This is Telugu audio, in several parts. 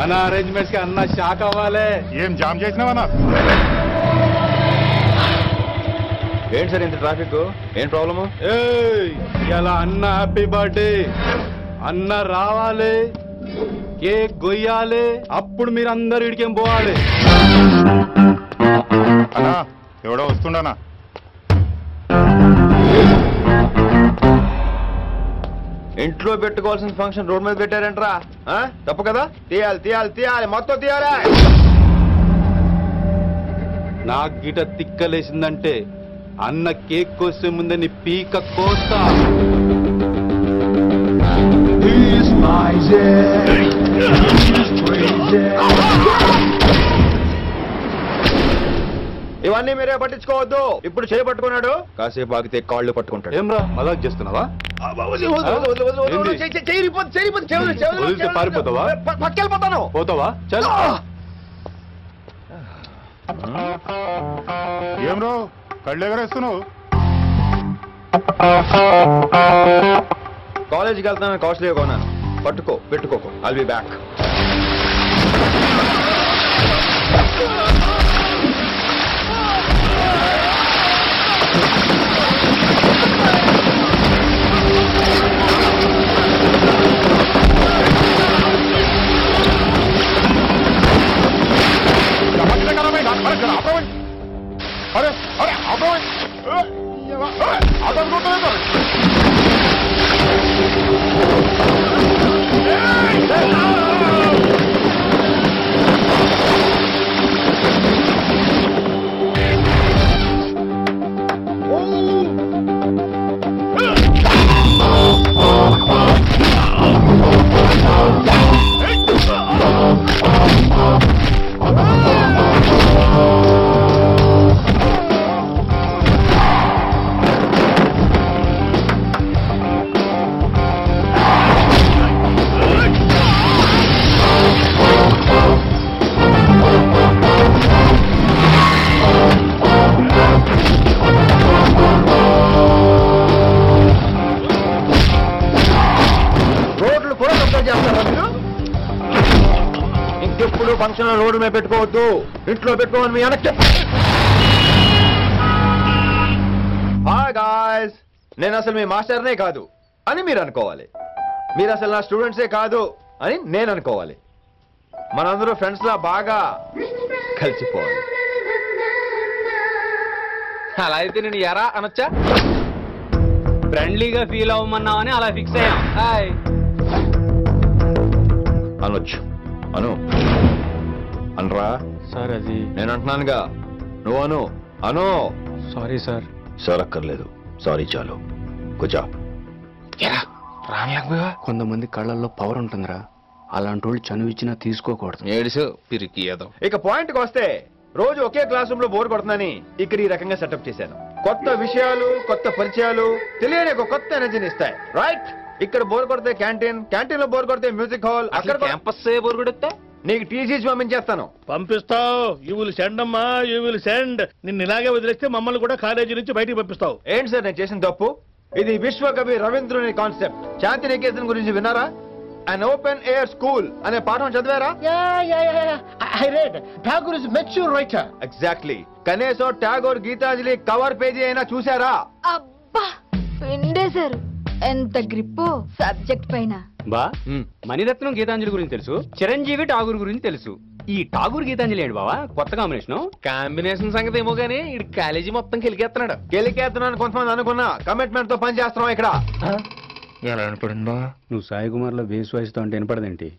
మన అరేంజ్మెంట్స్ కి అన్న షాక్ అవ్వాలి. ఏం జామ్ చేసినావన్నా? ఏంటి సార్ ఇంత ట్రాఫిక్? ఏం ప్రాబ్లము? ఇలా అన్న హ్యాపీ బర్త్డే, అన్న రావాలి, కేక్ గొయ్యాలి, అప్పుడు మీరు అందరు ఇడికేం పోవాలి. అన్నా ఎవడో వస్తుండనా? ఇంట్లో పెట్టుకోవాల్సిన ఫంక్షన్ రోడ్ మీద పెట్టారంటరా? తప్పు కదా? తీయాలి తీయాలి తీయాలి, మొత్తం తీయాలి. నాకు గిట తిక్కలేసిందంటే అన్న కేక్ కోసే ముందే నీ పీక కోస్తా. ఇవన్నీ మీరే పట్టించుకోవద్దు. ఇప్పుడు చేపట్టుకున్నాడు, కాసేపు ఆగితే కాళ్ళు పట్టుకుంటాడు. ఏమ్రా మజాక్ చేస్తున్నావా? పారిపోతావా? పట్టుకెళ్ళిపోతాను. పోతావా? చల్. ఏం రో కళ్ళు ఎగరేస్తున్నావు? కాలేజీకి వెళ్తానని కాస్ట్లీగా కొన్నాను. పట్టుకో, పెట్టుకోకు. I'll be back. अरे अरे ऑटो ఇంకెప్పుడు ఫంక్షన్ రోడ్డు మీద పెట్టుకోవద్దు, ఇంట్లో పెట్టుకోమని మీ వెనక్కి. హాయ్ గాయ్స్, నేను అసలు మీ మాస్టర్నే కాదు అని మీరు అనుకోవాలి. మీరు అసలు నా స్టూడెంట్సే కాదు అని నేను అనుకోవాలి. మనందరూ ఫ్రెండ్స్ లా బాగా కలిసిపోవాలి. అలా అయితే నేను ఎరా అనొచ్చా? ఫ్రెండ్లీగా ఫీల్ అవ్వమన్నావని అలా ఫిక్స్ అయ్యాం. హాయ్ అనొచ్చు. అను అనరా సార్. అది నేను అంటున్నానుగా, నువ్వు అను. అను. Sorry sir. సార్ అక్కర్లేదు, సారీ చాలు. కూర్చో. కొంతమంది కళ్ళల్లో పవర్ ఉంటుందిరా, అలాంటి వాళ్ళు చనువు ఇచ్చినా తీసుకోకూడదు. ఏడుసు పిరికి ఏదో. ఇక పాయింట్కి వస్తే, రోజు ఒకే క్లాస్ రూమ్ లో బోర్ కొడుతుందని ఇక్కడ ఈ రకంగా సెటప్ చేశాను. కొత్త విషయాలు, కొత్త పరిచయాలు తెలియని ఒక కొత్త ఎనర్జీని ఇస్తాయి. రైట్? ఇక్కడ బోర్ కొడితే క్యాంటీన్, క్యాంటీన్ లో బోర్ కొడితే మ్యూజిక్ హాల్, అక్కడ క్యాంపస్ బోర్ కొడితే నీకు టీసీస్ పంపించేస్తాను. పంపిస్తావు. యూ విల్ సెండ్ అమ్మా, యూ విల్ సెండ్. నిన్ను ఇలాగే వదిలేస్తే మమ్మల్ని కూడా కాలేజీ నుంచి బయటికి పంపిస్తావు. ఏంటి సార్ నేను చేసిన తప్పు? ఇది విశ్వకవి రవీంద్రుని కాన్సెప్ట్. శాంతి నికేతన్ గురించి విన్నారా? అన్ ఓపెన్ ఎయిర్ స్కూల్ అనే పాఠం చదివారా? I read. Tagore is a mature writer. Exactly. కనీసం టాగోర్ గీతాంజలి కవర్ పేజీ అయినా చూసారా? అబ్బా పిండేశారు. ఎంత గ్రిప్పు సబ్జెక్ట్ పైన. బా మణిరత్నం గీతాంజలి గురించి తెలుసు, చిరంజీవి ఠాగూర్ గురించి తెలుసు. ఈ ఠాగూర్ గీతాంజలి ఏంటి బావా కొత్త కాంబినేషన్ సంగతి ఏమో గానీ ఈ కాలేజీ మొత్తం కెలికేస్తున్నాడు. గెలికేస్తున్నాను కొంతమంది అనుకున్నా, కమిట్మెంట్ తో పని చేస్తున్నాం ఇక్కడ. ఎలా వినపడింది బా? నువ్వు సాయి కుమార్ లో బేస్ వాయిస్ తో అంటే వినపడదేంటి?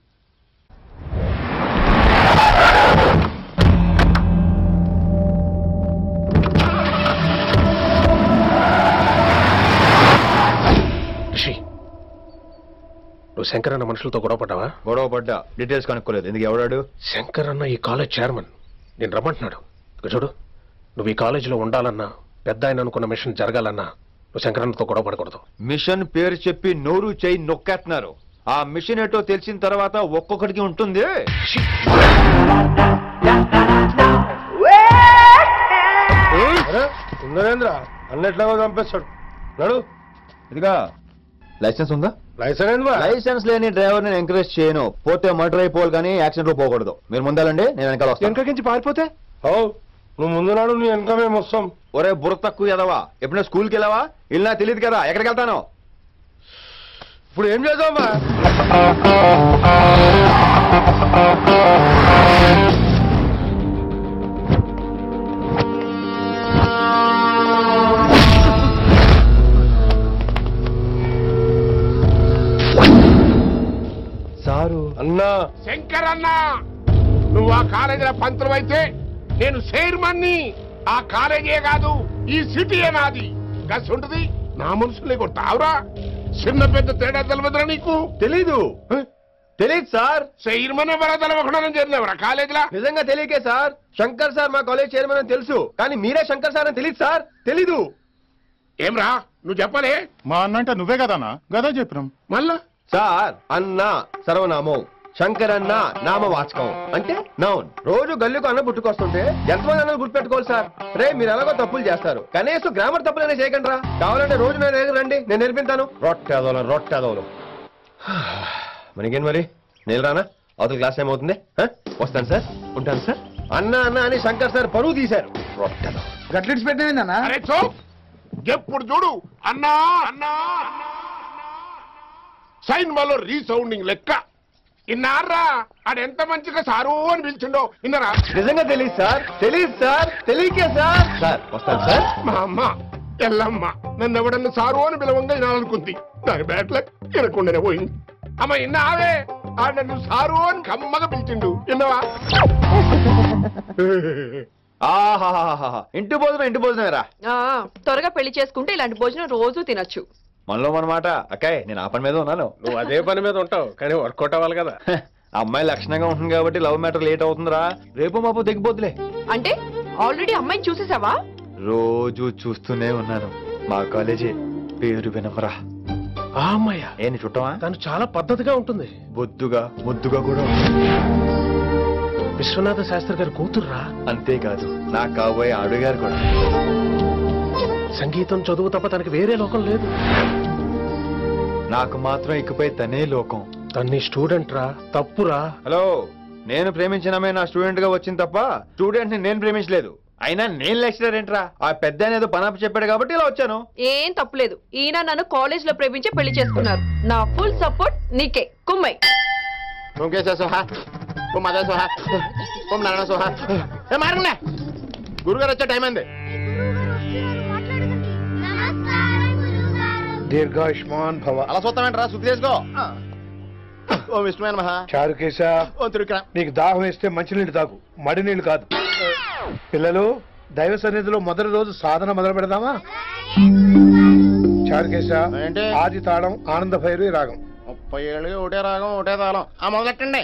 నువ్వు శంకర్ అన్న మనుషులతో గొడవపడ్డావా? గొడవపడ్డా, డీటెయిల్స్ కనుక్కోలేదు. ఎందుకు? ఎవడాడు? శంకర్ అన్న ఈ కాలేజ్ చైర్మన్. నేను రమ్మంటున్నాడు. చూడు, నువ్వు ఈ కాలేజీలో ఉండాలన్నా, పెద్ద ఆయన అనుకున్న మిషన్ జరగాలన్నా నువ్వు శంకర్ అన్నతో గొడవపడకూడదు. మిషన్ పేరు చెప్పి నోరు చేయి నొక్కేస్తున్నారు. ఆ మిషన్ ఏటో తెలిసిన తర్వాత ఒక్కొక్కడికి ఉంటుంది. నరేంద్ర అన్నట్లాగా చంపేస్తాడు. నడు. ఇదిగా లైసెన్స్ ఉందా? లైసెన్స్ లేని డ్రైవర్ నేను ఎంకరేజ్ చేయను. పోతే మర్డర్ అయిపోవాలి కానీ యాక్సిడెంట్ లో పోకూడదు. మీరు ముందాలండి, నేను వెనకాల వస్తాను. వెనకకించి పారిపోతే నువ్వు ముందు నాడు నీ వెనక మేము వస్తాం. ఒరే బుర్ర తక్కువ ఎదవా, ఎప్పుడైనా స్కూల్కి వెళ్ళావా? ఇలా తెలియదు కదా, ఎక్కడికి వెళ్తాను? ఇప్పుడు ఏం చేద్దామా? సారు అన్నా శంకర్ అన్నా, నువ్వు ఆ కాలేజీలో పంతులు అయితే నేను చైర్మన్ని. ఆ కాలేజీ కాదు, ఈ సిటీయే నాది. గస్ ఉంటుంది నా మనుషుల్ని కొట్టావురా. చిన్న పెద్ద తేడా తెలవదురా నీకు? తెలీదు సార్. చైర్మన్ ఎవరో తెలవకుండా చేరినవరా కాలేజీలో? నిజంగా తెలియకే సార్. శంకర్ సార్ మా కాలేజ్ చైర్మన్ అని తెలుసు, కానీ మీరే శంకర్ సార్ అని తెలియదు సార్. తెలీదు. ఏమ్రా నువ్వు చెప్పలే? మా అన్నంటే నువ్వే కదన్నా, గదా చెప్పినాం. మళ్ళా సార్ అన్న సర్వనామం, శంకర్ అన్న నామవాచకం అంటే నౌన్. రోజు గల్లుకు అన్న పుట్టుకొస్తుంటే ఎంతమంది అన్నలు గుర్తుపెట్టుకోవాలి సార్? రే మీరు ఎలాగో తప్పులు చేస్తారు, కనీసం గ్రామర్ తప్పులైనా చేయకండి రా. కావాలంటే రోజు నేను దగ్గర రండి, నేను నేర్పిస్తాను. రొట్టెదోలు మనకేం మరి? నేను రానా? అవతల క్లాస్ ఏమవుతుంది? వస్తాను సార్, ఉంటాను సార్. అన్న అన్న అని శంకర్ సార్ పరువు తీశారు. రొట్టెదో గట్లిడ్స్ పెట్టినా? అరే చూ, ఎప్పుడు చూడు అన్నా అన్నా. సైన్ malo రీసౌండింగ్ లెక్క. ఇన్నారా ఆడెంత మంచిగా సారు అని పిలిచిండో ఇన్నరా? నిజంగా తెలియదు సార్, తెలియకే సార్. సార్ వస్తాను సార్. మా అమ్మ ఎల్లమ్మ నన్ను ఎవడన్నా సారు అని పిలవంగా వినాలనుకుంది. దాని బ్యాట్లే వినకుండానే పోయింది. అమ్మ ఇన్నావే, ఆడ నన్ను సారు అని కమ్మగా పిలిచిండు. విన్నవా? ఆహాహాహా, ఇంటి భోజనమేరా. త్వరగా పెళ్లి చేసుకుంటే ఇలాంటి భోజనం రోజు తినొచ్చు. మనలో మనమాట. అక్కాయ్ నేను ఆ పని మీద ఉన్నాను. నువ్వు అదే పని మీద ఉంటావు, కానీ వర్కౌట్ అవ్వాలి కదా. అమ్మాయి లక్షణంగా ఉంటుంది కాబట్టి లవ్ మ్యాటర్ లేట్ అవుతుందిరా. రేపు మాపు దిగిపోతులే. అంటే ఆల్రెడీ అమ్మాయిని చూసేసావా? రోజు చూస్తూనే ఉన్నాను. మా కాలేజీ పేరు వినమరా. ఆ అమ్మాయ ఏంటి చుట్టమా? తను చాలా పద్ధతిగా ఉంటుంది. బొద్దుగా ముద్దుగా కూడా ఉంటుంది. విశ్వనాథ శాస్త్రి గారి కూతుర్రా. అంతేకాదు నా కాబోయే ఆడుగారు కూడా. సంగీతం చదువు తప్ప తనకి వేరే లోకం లేదు. నాకు మాత్రం ఇకపై తనే లోకం. తన్ని స్టూడెంట్ రా, తప్పురా. హలో, నేను ప్రేమించినమే నా స్టూడెంట్ గా వచ్చింది తప్ప స్టూడెంట్ ని నేను ప్రేమించలేదు. అయినా నేను లెక్చరర్ ఏంట్రా? ఆ పెద్ద ఏదో పనాప చెప్పాడు కాబట్టి ఇలా వచ్చాను. ఏం తప్పులేదు. ఈయన నన్ను కాలేజ్ లో ప్రేమించి పెళ్లి చేసుకున్నారు. నా ఫుల్ సపోర్ట్ నీకే. కుమ్మై గురుగారు వచ్చే టైం అంది. దీర్ఘాయుష్మాన్ భవ. అలా చూస్తామంటారా? శుద్ధి చేసుకో. ఓ విష్ణుమైన మహా చారుకేశ, ఓ తిరుక్రా. నీకు దాహం వేస్తే మంచినీళ్ళు తాగు, మడి నీళ్ళు కాదు. పిల్లలు, దైవ సన్నిధిలో మొదటి రోజు సాధన మొదలు పెడదామా? చారుకేశ, ఏంటి? ఆది తాళం ఆనంద భైరవి రాగం. 30 ఏళ్ళు ఒకటే రాగం ఒకటే తాళం. ఆ మొదలెట్టండి.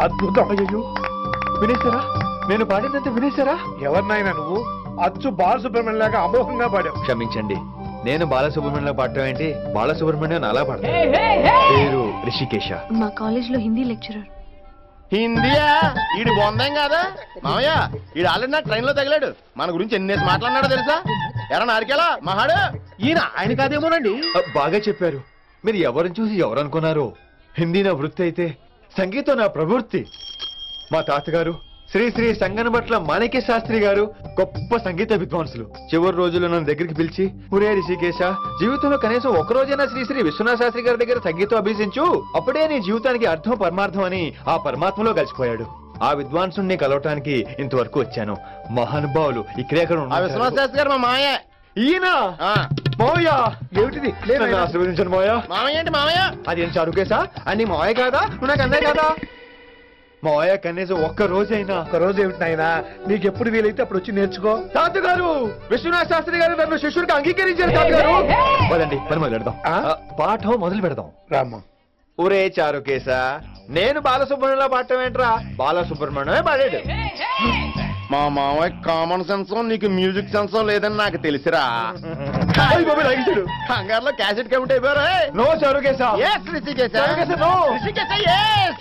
అద్భుతం. అయ్యో, వినేశారా? నేను పాడిందంటే వినేశారా? ఎవరినైనా నువ్వు అచ్చు బాలసుబ్రహ్మణ్యం లాగా అమోఘంగా పాడావు. క్షమించండి, నేను బాలసుబ్రహ్మణ్యంలో పాడటం ఏంటి? బాలసుబ్రహ్మణ్యం అలా పాడతాను. పేరు రిషికేశ. మా కాలేజ్ లో హిందీ లెక్చరర్. హిందీయా? ఈడు బొందేం కాదా మామయ్య? ఈడు ఆల్రెడీ నా ట్రైన్ లో తగిలాడు. మన గురించి ఎన్నేసి మాట్లాడినాడో తెలుసా? ఎరా నారికేలా మహాడు ఈయన ఆయన కాదేమోనండి. బాగా చెప్పారు. మీరు ఎవరిని చూసి ఎవరు అనుకున్నారు? హిందీ నా వృత్తి అయితే సంగీతం నా ప్రవృత్తి. మా తాతగారు శ్రీ శ్రీ సంగనబట్ల మాణిక్య శాస్త్రి గారు గొప్ప సంగీత విద్వాంసులు. చివరి రోజుల్లో నన్ను దగ్గరికి పిలిచి, ఒరే రిషికేశ, జీవితంలో కనీసం ఒక రోజైనా శ్రీ శ్రీ విశ్వనాథ శాస్త్రి గారి దగ్గర సంగీతం అభ్యసించు, అప్పుడే నీ జీవితానికి అర్థం పరమార్థం అని ఆ పరమాత్మలో కలిసిపోయాడు. ఆ విద్వాంసుని కలవటానికి ఇంతవరకు వచ్చాను. మహానుభావులు ఇక్కడే విశ్వనాథ శాస్త్రి గారు మా మామయ్య. ఈయన మావయ్య. ఏమిటిది? నన్ను ఆశీర్వదించండి మావయ్య. మామయ్య ఏంటి మామయ్య? అది ఏం చారుకేశా? అని మావయ్య కాదా? నువ్వు నాకు అన్నయ్య కాదా? మావయ్య కనీసం ఒక్క రోజైనా. ఒక రోజు ఏమిటి నాయనా, నీకెప్పుడు వీలైతే అప్పుడు వచ్చి నేర్చుకో. తాతగారు, విశ్వనాథ శాస్త్రి గారు నన్ను శిష్యుడికి అంగీకరించారు తాతగారు. పదండి పని మొదలు పెడదాం. పాఠం మొదలు పెడదాం. రామ్మా. ఊరే చారు కేసా, నేను బాలసుబ్రహ్మణ్యంలో పాడటం ఏంట్రా, బాలసుబ్రహ్మణ్యమే పాడాడు. మా మామయ్య కామన్ సెన్స్ నీకు మ్యూజిక్ సెన్స్ లేదని నాకు తెలిసిరా. కంగారులో క్యాసెట్ కమిట్ అయిపోయారా? నో చారు కేసా. నో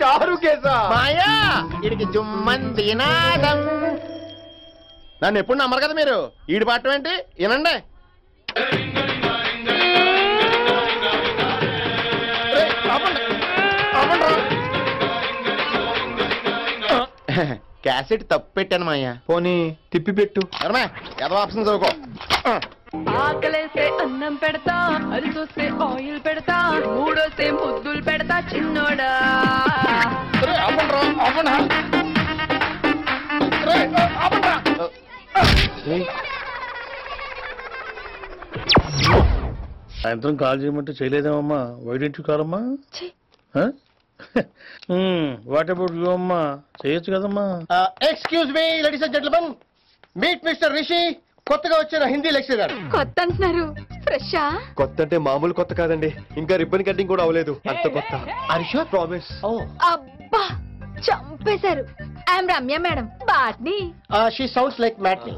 చారు కేసా. మాయా ఇడికి జుమ్మంది నాదం. నన్ను ఎప్పుడు నమ్మరు కదా మీరు. ఈడి పాఠం ఏంటి వినండి. క్యాసెట్ తప్పు పెట్టాను మాయా. పోనీ తిప్పి పెట్టు. ఏదో ఆప్షన్ చదువుకో. ఆకలేస్తే అన్నం పెడతా, అరిచొస్తే ఆయిల్ పెడతా, మూడొస్తే ముద్దులు పెడతా చిన్నోడా. సాయంత్రం కాల్ చేయమంటే చేయలేదేమమ్మా. వైడెంట్ కాలమ్మా. వాట్ అబౌట్ యూ అమ్మా, చేయొచ్చు కదమ్మా. Excuse me ladies and gentlemen, meet mister Rishi, కొత్తగా వచ్చిన హిందీ లెక్చరర్. కొత్త అంటున్నారు, ఫ్రెషా? కొత్త అంటే మామూలు కొత్త కాదండి, ఇంకా రిబ్బన్ కటింగ్ కూడా అవ్వలేదు, అంత కొత్త. ప్రామిస్. అబ్బా చంపేశారు. I'm Ramya madam, botany. She sounds like matinee.